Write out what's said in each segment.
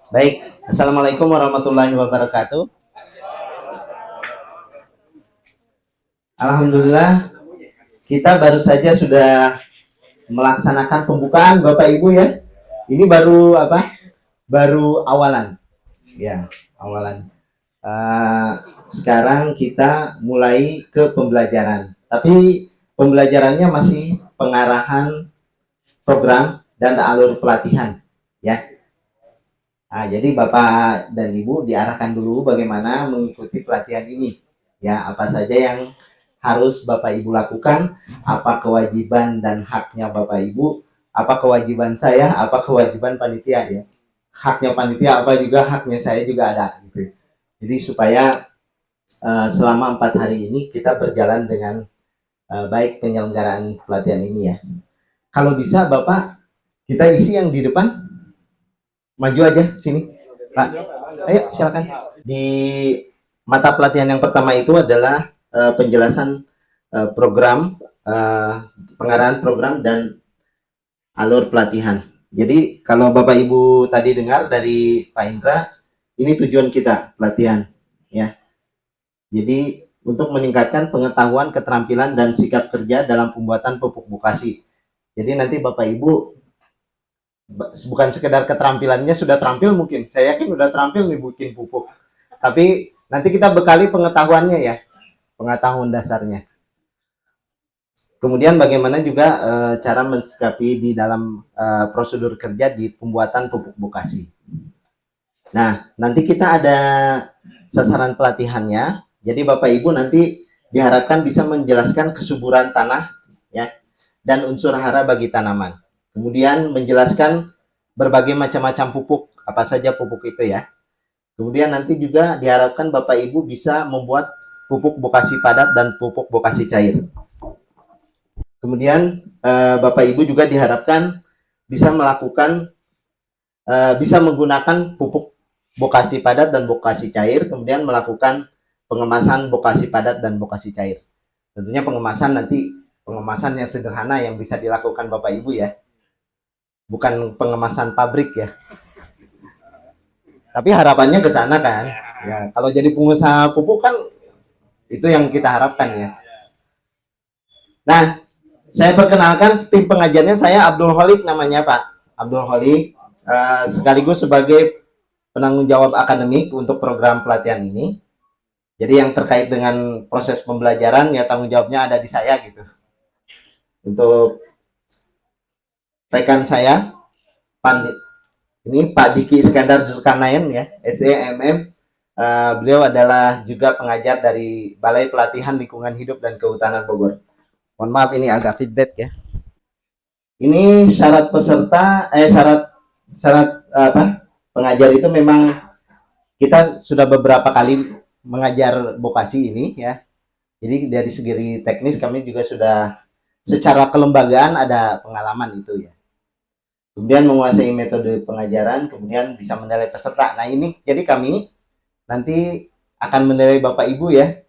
Baik, Assalamualaikum warahmatullahi wabarakatuh. Alhamdulillah, kita baru saja sudah melaksanakan pembukaan Bapak Ibu ya. Ini baru apa? Baru awalan, ya, awalan. Sekarang kita mulai ke pembelajaran. Tapi pembelajarannya masih pengarahan program dan alur pelatihan, ya. Jadi Bapak dan Ibu diarahkan dulu bagaimana mengikuti pelatihan ini. Ya, apa saja yang harus Bapak Ibu lakukan, apa kewajiban dan haknya Bapak Ibu, apa kewajiban saya, apa kewajiban panitia ya. Haknya panitia apa juga haknya saya juga ada gitu. Jadi supaya selama 4 hari ini kita berjalan dengan baik penyelenggaraan pelatihan ini ya. Kalau bisa Bapak kita isi yang di depan, maju aja sini Pak, ayo silakan. Di mata pelatihan yang pertama itu adalah penjelasan program, pengarahan program dan alur pelatihan. Jadi kalau Bapak Ibu tadi dengar dari Pak Indra, ini tujuan kita pelatihan ya. Jadi untuk meningkatkan pengetahuan, keterampilan dan sikap kerja dalam pembuatan pupuk bokasi. Jadi nanti Bapak Ibu bukan sekedar keterampilannya sudah terampil, mungkin saya yakin udah terampil nih bikin pupuk, tapi nanti kita bekali pengetahuannya ya, pengetahuan dasarnya. Kemudian bagaimana juga cara mensikapi di dalam prosedur kerja di pembuatan pupuk bokasi. Nah, nanti kita ada sasaran pelatihannya. Jadi Bapak Ibu nanti diharapkan bisa menjelaskan kesuburan tanah ya dan unsur hara bagi tanaman. Kemudian menjelaskan berbagai macam-macam pupuk, apa saja pupuk itu ya. Kemudian nanti juga diharapkan Bapak Ibu bisa membuat pupuk bokasi padat dan pupuk bokasi cair. Kemudian Bapak Ibu juga diharapkan bisa melakukan bisa menggunakan pupuk bokasi padat dan bokasi cair, kemudian melakukan pengemasan bokasi padat dan bokasi cair. Tentunya pengemasan yang sederhana yang bisa dilakukan Bapak Ibu ya, bukan pengemasan pabrik ya. Tapi harapannya ke sana kan. Ya, kalau jadi pengusaha pupuk kan itu yang kita harapkan ya. Nah, saya perkenalkan tim pengajarnya, saya Abdul Holik namanya Pak. Abdul Holik sekaligus sebagai penanggung jawab akademik untuk program pelatihan ini. Jadi yang terkait dengan proses pembelajaran ya tanggung jawabnya ada di saya gitu. Untuk rekan saya, Pandit, ini Pak Diki Iskandar Zulkarnain ya, SEMM. Beliau adalah juga pengajar dari Balai Pelatihan Lingkungan Hidup dan Kehutanan Bogor. Mohon maaf ini agak feedback ya. Ini syarat peserta, syarat apa? Pengajar itu memang kita sudah beberapa kali mengajar vokasi ini ya. Jadi dari segi teknis kami juga sudah secara kelembagaan ada pengalaman itu ya. Kemudian menguasai metode pengajaran, kemudian bisa menilai peserta. Nah ini jadi kami nanti akan menilai Bapak Ibu ya.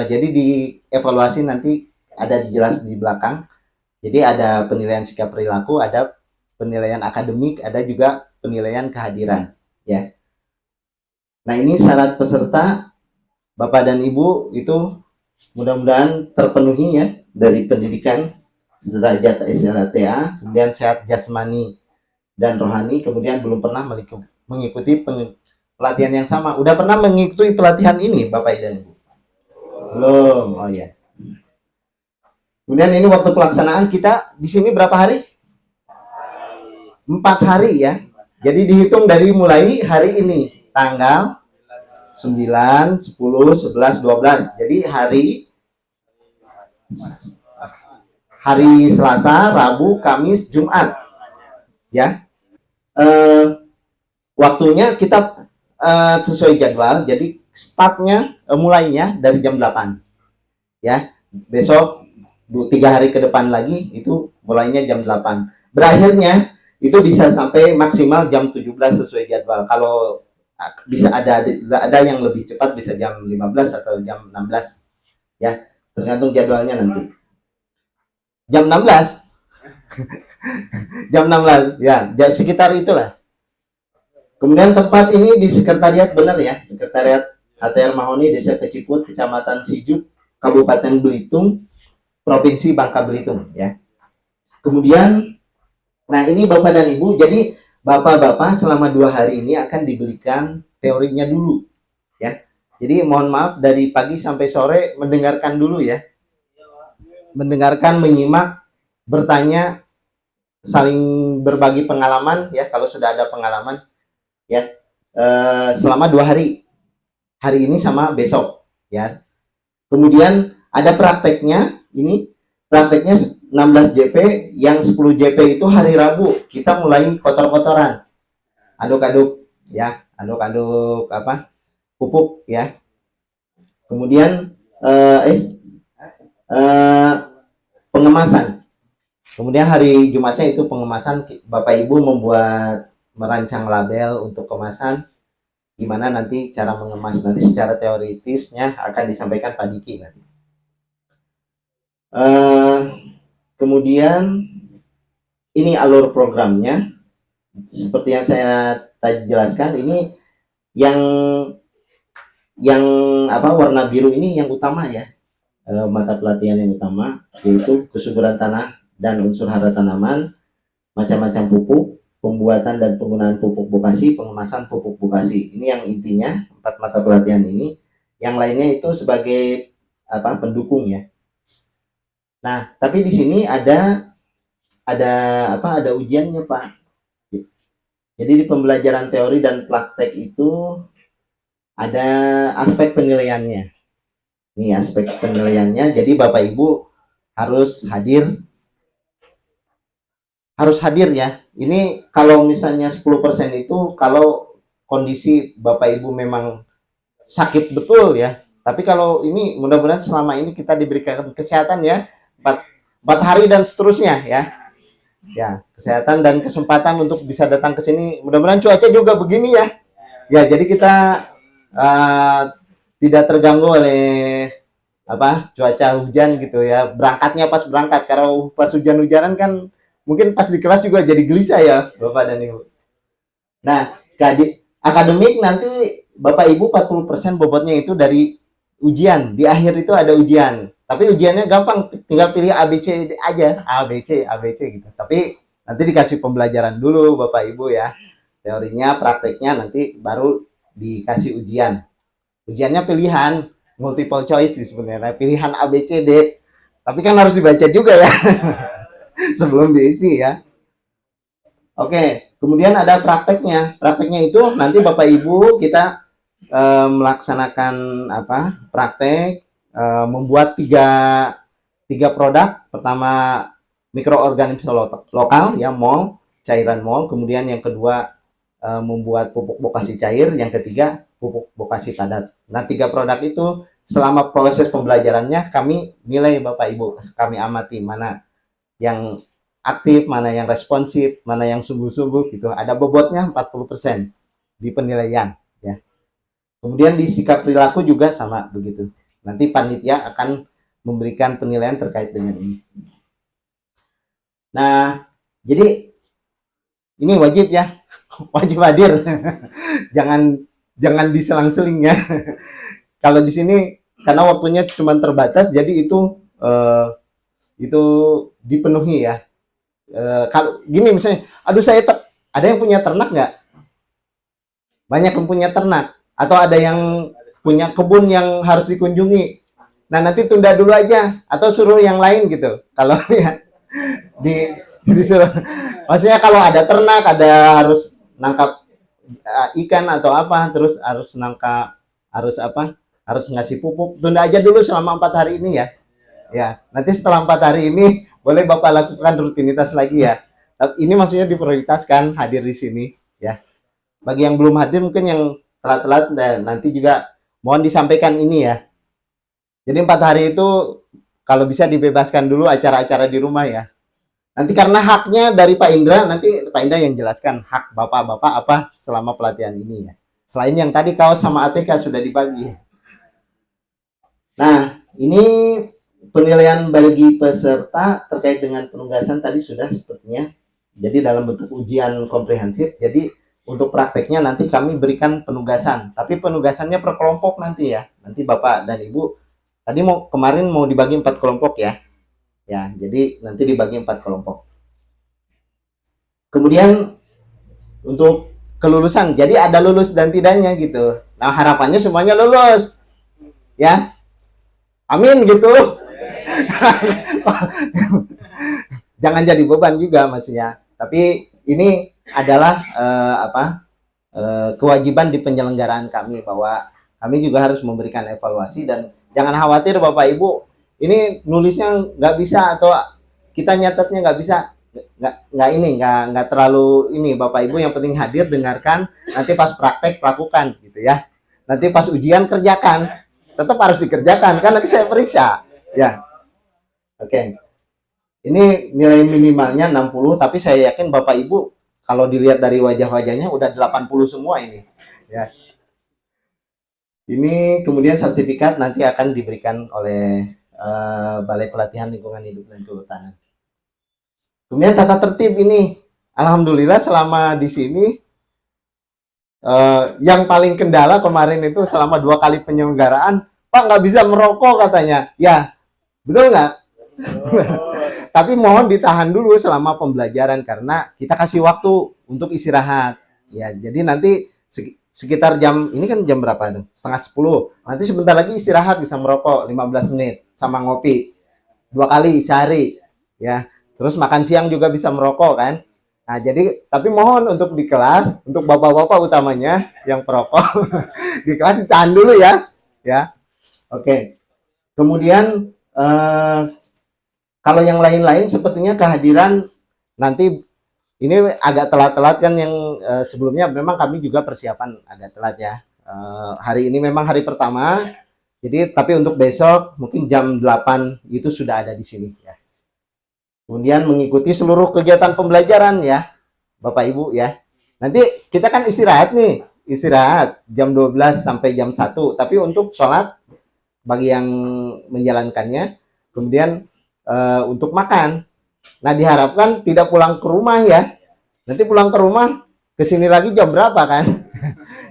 Jadi di evaluasi nanti ada dijelas di belakang. Jadi ada penilaian sikap perilaku, ada penilaian akademik, ada juga penilaian kehadiran ya. Nah ini syarat peserta Bapak dan Ibu itu mudah-mudahan terpenuhi ya, dari pendidikan sederajat SLTA, kemudian sehat jasmani dan rohani, kemudian belum pernah mengikuti pelatihan yang sama. Udah pernah mengikuti pelatihan ini Bapak dan Ibu? Belum. Oh ya. Kemudian ini waktu pelaksanaan kita di sini berapa hari? 4 hari ya. Jadi dihitung dari mulai hari ini, tanggal 9, 10, 11, 12. Jadi hari Selasa, Rabu, Kamis, Jumat. Ya. Waktunya kita sesuai jadwal. Jadi startnya mulainya dari jam 8. Ya. Besok 3 hari ke depan lagi itu mulainya jam 8. Berakhirnya itu bisa sampai maksimal jam 17 sesuai jadwal. Kalau bisa ada yang lebih cepat bisa jam 15 atau jam 16 ya, tergantung jadwalnya nanti. Jam 16. Jam 16 ya, sekitar itulah. Kemudian tempat ini di sekretariat, benar ya, sekretariat ATR Mahoni, Desa Keciput, Kecamatan Sijuk, Kabupaten Belitung, Provinsi Bangka Belitung ya. Kemudian, nah ini Bapak dan Ibu, jadi Bapak-bapak selama 2 hari ini akan diberikan teorinya dulu ya. Jadi mohon maaf dari pagi sampai sore mendengarkan dulu ya. Mendengarkan, menyimak, bertanya, saling berbagi pengalaman ya kalau sudah ada pengalaman ya. Selama 2 hari, hari ini sama besok ya. Kemudian ada prakteknya, ini prakteknya 16 JP, yang 10 JP itu hari Rabu kita mulai kotor-kotoran, aduk-aduk ya, aduk-aduk apa, pupuk ya. Kemudian pengemasan. Kemudian hari Jumatnya itu pengemasan, Bapak Ibu merancang label untuk kemasan, gimana nanti cara mengemas, nanti secara teoritisnya akan disampaikan Pak Diki nanti. Kemudian ini alur programnya seperti yang saya tadi jelaskan. Ini yang warna biru ini yang utama ya, mata pelatihan yang utama, yaitu kesuburan tanah dan unsur hara tanaman, macam-macam pupuk, pembuatan dan penggunaan pupuk bokasi, pengemasan pupuk bokasi. Ini yang intinya 4 mata pelatihan ini. Yang lainnya itu sebagai pendukung ya. Nah, tapi di sini ada ujiannya, Pak. Jadi di pembelajaran teori dan praktek itu ada aspek penilaiannya. Ini aspek penilaiannya. Jadi Bapak Ibu harus hadir ya. Ini kalau misalnya 10% itu kalau kondisi Bapak Ibu memang sakit betul ya. Tapi kalau ini mudah-mudahan selama ini kita diberikan kesehatan ya, 4 hari dan seterusnya ya. Ya, kesehatan dan kesempatan untuk bisa datang ke sini. Mudah-mudahan cuaca juga begini ya. Ya, jadi kita tidak terganggu oleh cuaca hujan gitu ya. Berangkatnya pas berangkat, kalau pas hujan-hujanan kan mungkin pas di kelas juga jadi gelisah ya Bapak dan Ibu. Nah, akademik nanti Bapak Ibu 40% bobotnya itu dari ujian. Di akhir itu ada ujian. Tapi ujiannya gampang, tinggal pilih ABC aja, ABC gitu. Tapi nanti dikasih pembelajaran dulu Bapak Ibu ya. Teorinya, prakteknya nanti baru dikasih ujian. Ujiannya pilihan, multiple choice sebenarnya, pilihan ABCD. Tapi kan harus dibaca juga ya sebelum diisi ya. Oke, kemudian ada prakteknya. Prakteknya itu nanti Bapak Ibu kita melaksanakan praktek, membuat tiga produk. Pertama mikroorganisme lokal ya, mol, cairan mol. Kemudian yang kedua membuat pupuk bokasi cair. Yang ketiga pupuk bokasi padat. Nah, 3 produk itu selama proses pembelajarannya kami nilai Bapak Ibu, kami amati mana yang aktif, mana yang responsif, mana yang sungguh-sungguh gitu. Ada bobotnya 40% di penilaian ya. Kemudian di sikap perilaku juga sama begitu. Nanti panitia akan memberikan penilaian terkait dengan ini. Nah, jadi ini wajib ya. Wajib hadir. jangan diselang-seling ya. Kalau di sini karena waktunya cuma terbatas, jadi itu dipenuhi ya. Kalau gini misalnya, aduh ada yang punya ternak nggak? Banyak yang punya ternak, atau ada yang punya kebun yang harus dikunjungi. Nah, nanti tunda dulu aja atau suruh yang lain gitu. Kalau ya disuruh. Maksudnya kalau ada ternak, ada harus nangkap ikan atau apa, terus harus harus ngasih pupuk, tunda aja dulu selama 4 hari ini ya. Ya, nanti setelah 4 hari ini boleh Bapak lakukan rutinitas lagi ya. Ini maksudnya diprioritaskan hadir di sini ya. Bagi yang belum hadir mungkin yang telat-telat, dan nanti juga mohon disampaikan ini ya. Jadi 4 hari itu kalau bisa dibebaskan dulu acara-acara di rumah ya. Nanti karena haknya dari Pak Indra, nanti Pak Indra yang jelaskan hak Bapak-Bapak apa selama pelatihan ini ya. Selain yang tadi kaos sama ATK sudah dibagi. Nah, ini penilaian bagi peserta terkait dengan penugasan tadi sudah sepertinya. Jadi dalam bentuk ujian komprehensif. Jadi Untuk prakteknya nanti kami berikan penugasan, tapi penugasannya per kelompok nanti ya. Nanti Bapak dan Ibu tadi kemarin mau dibagi 4 kelompok ya. Ya, jadi nanti dibagi 4 kelompok. Kemudian untuk kelulusan, jadi ada lulus dan tidaknya gitu. Nah, harapannya semuanya lulus. Ya. Amin gitu. Jangan jadi beban juga maksudnya. Tapi ini adalah kewajiban di penyelenggaraan kami bahwa kami juga harus memberikan evaluasi, dan jangan khawatir Bapak Ibu, ini nulisnya nggak bisa atau kita nyatetnya nggak bisa, nggak terlalu ini Bapak Ibu, yang penting hadir, dengarkan, nanti pas praktek lakukan gitu ya, nanti pas ujian kerjakan, tetap harus dikerjakan kan nanti saya periksa ya. Oke. Ini nilai minimalnya 60, tapi saya yakin Bapak Ibu kalau dilihat dari wajah-wajahnya udah 80 semua ini. Ya. Ini kemudian sertifikat nanti akan diberikan oleh Balai Pelatihan Lingkungan Hidup dan Kehutanan. Kemudian tata tertib ini, alhamdulillah selama di sini yang paling kendala kemarin itu selama 2 kali penyelenggaraan, Pak nggak bisa merokok katanya. Ya, betul nggak? Tapi mohon ditahan dulu selama pembelajaran karena kita kasih waktu untuk istirahat. Ya, jadi nanti sekitar jam ini kan jam berapa tuh? Setengah 10. Nanti sebentar lagi istirahat, bisa merokok 15 menit sama ngopi 2 kali sehari. Ya. Terus makan siang juga bisa merokok kan? Nah, jadi tapi mohon untuk di kelas, untuk bapak-bapak utamanya yang perokok di kelas ditahan dulu ya. Ya. Oke. Kemudian kalau yang lain-lain sepertinya kehadiran nanti ini agak telat-telat kan, yang sebelumnya memang kami juga persiapan agak telat ya. Hari ini memang hari pertama, jadi tapi untuk besok mungkin jam 8 itu sudah ada di sini ya. Kemudian mengikuti seluruh kegiatan pembelajaran ya, Bapak Ibu ya. Nanti kita kan istirahat nih, istirahat jam 12 sampai jam 1, tapi untuk sholat bagi yang menjalankannya, kemudian untuk makan. Nah, diharapkan tidak pulang ke rumah ya. Nanti pulang ke rumah ke sini lagi jam berapa kan?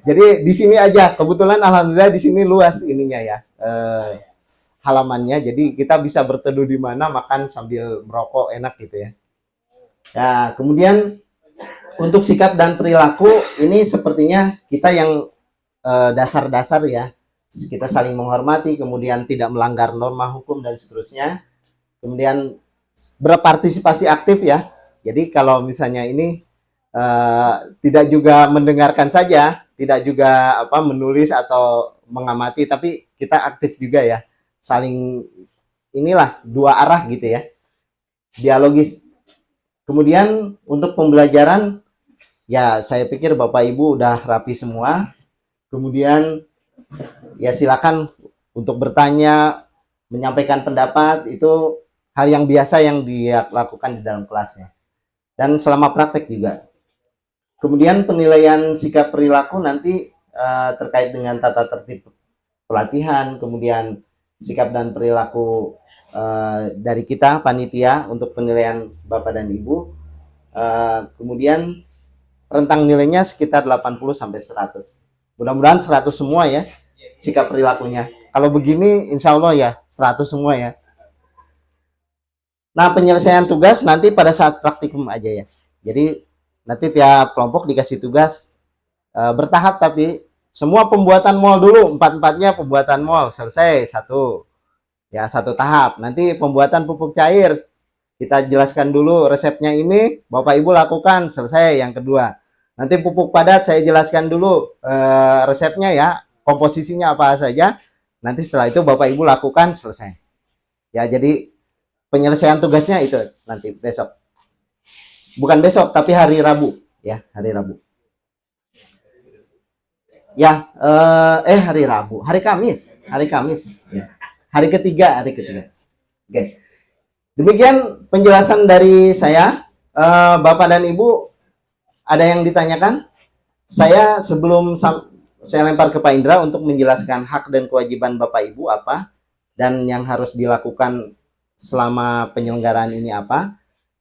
Jadi di sini aja. Kebetulan alhamdulillah di sini luas ininya ya. Halamannya. Jadi kita bisa berteduh di mana, makan sambil merokok enak gitu ya. Ya, kemudian untuk sikap dan perilaku ini sepertinya kita yang dasar-dasar ya. Kita saling menghormati, kemudian tidak melanggar norma hukum dan seterusnya. Kemudian berpartisipasi aktif ya. Jadi kalau misalnya ini tidak juga mendengarkan saja, tidak juga menulis atau mengamati, tapi kita aktif juga ya. Saling inilah dua arah gitu ya. Dialogis. Kemudian untuk pembelajaran ya saya pikir Bapak Ibu udah rapi semua. Kemudian ya silakan untuk bertanya, menyampaikan pendapat, itu hal yang biasa yang dia lakukan di dalam kelasnya. Dan selama praktek juga. Kemudian penilaian sikap perilaku nanti terkait dengan tata tertib pelatihan, kemudian sikap dan perilaku dari kita panitia untuk penilaian Bapak dan Ibu. Kemudian rentang nilainya sekitar 80 sampai 100. Mudah-mudahan 100 semua ya sikap perilakunya. Kalau begini insya Allah ya 100 semua ya. Nah, penyelesaian tugas nanti pada saat praktikum aja ya. Jadi nanti tiap kelompok dikasih tugas bertahap, tapi semua pembuatan mall dulu, empat-empatnya pembuatan mall selesai satu. Ya, satu tahap. Nanti pembuatan pupuk cair kita jelaskan dulu resepnya ini, Bapak Ibu lakukan, selesai yang kedua. Nanti pupuk padat saya jelaskan dulu resepnya ya, komposisinya apa saja. Nanti setelah itu Bapak Ibu lakukan, selesai. Ya, jadi penyelesaian tugasnya itu nanti besok. Bukan besok, tapi hari Rabu ya, hari Rabu. Ya, hari Rabu, hari Kamis, ya. Hari ketiga. Oke. Demikian penjelasan dari saya. Bapak dan Ibu, ada yang ditanyakan? Saya sebelum saya lempar ke Pak Indra untuk menjelaskan hak dan kewajiban Bapak Ibu apa, dan yang harus dilakukan selama penyelenggaraan ini apa.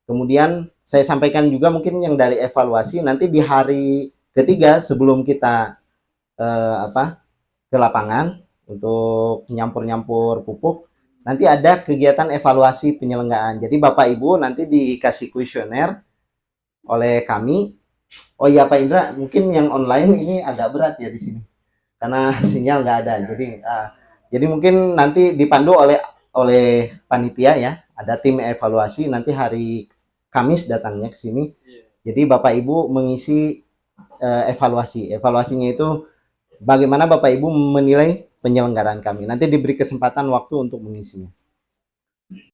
Kemudian saya sampaikan juga mungkin yang dari evaluasi nanti di hari ketiga, sebelum kita ke lapangan untuk nyampur-nyampur pupuk, nanti ada kegiatan evaluasi penyelenggaraan. Jadi Bapak Ibu nanti dikasih kuesioner oleh kami. Oh iya Pak Indra, mungkin yang online ini agak berat ya di sini karena sinyal nggak ada. Jadi mungkin nanti dipandu oleh panitia ya. Ada tim evaluasi nanti hari Kamis datangnya ke sini. Jadi Bapak Ibu mengisi evaluasi. Evaluasinya itu bagaimana Bapak Ibu menilai penyelenggaraan kami. Nanti diberi kesempatan waktu untuk mengisinya.